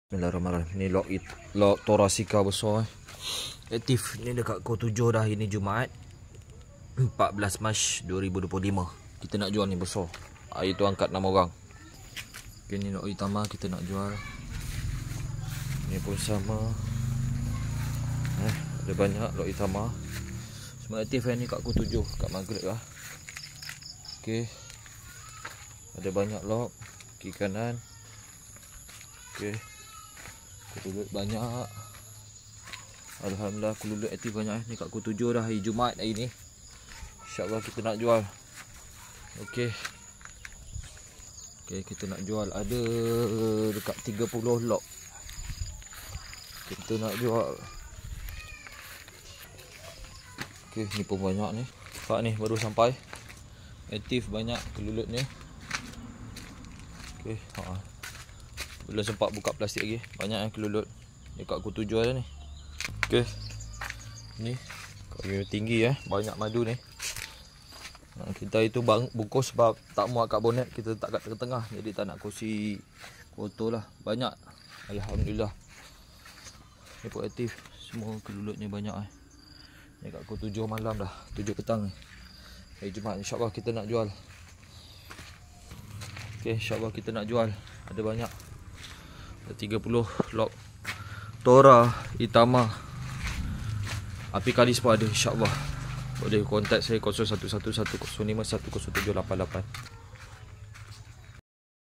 Bismillahirrahmanirrahim. Ni lok Thoracea besar aktif ni dekat Koh 7 dah. Ini Jumaat 14 Mac 2025. Kita nak jual ni besar. Hari tu angkat 6 orang. Okay, ni lok Itama kita nak jual. Ni pun sama. Ada banyak lok Itama. Semua aktif ni kat Koh 7 kat Maghrib lah. Okey. Ada banyak lok kiri kanan. Okey. Kelulut banyak. Alhamdulillah kelulut aktif banyak ni kat Koh 7 dah hari Jumaat hari ni. InsyaAllah kita nak jual. Okey. Okey, kita nak jual ada dekat 30 lok. Kita nak jual. Okey, ni pun banyak ni. Nampak ni baru sampai. Aktif banyak kelulut ni. Okey, belum sempat buka plastik lagi. Banyak yang kelulut dekat Koh 7 ada ni. Okey. Ni kayu tinggi banyak madu ni. Kita itu bungkus sebab tak muat kat bonet, kita letak kat tengah-tengah. Jadi tak nak kursi kotor lah. Banyak. Alhamdulillah. Ni pun aktif. Semua kelulutnya banyak Ni kat Koh 7 malam dah. 7 petang ni. Hari Jumaat insya-Allah kita nak jual. Okey, insya-Allah kita nak jual. Ada banyak. 30 lok Tora Itama. Api kalis pun ada insya-Allah. Boleh kontak saya 011105100788.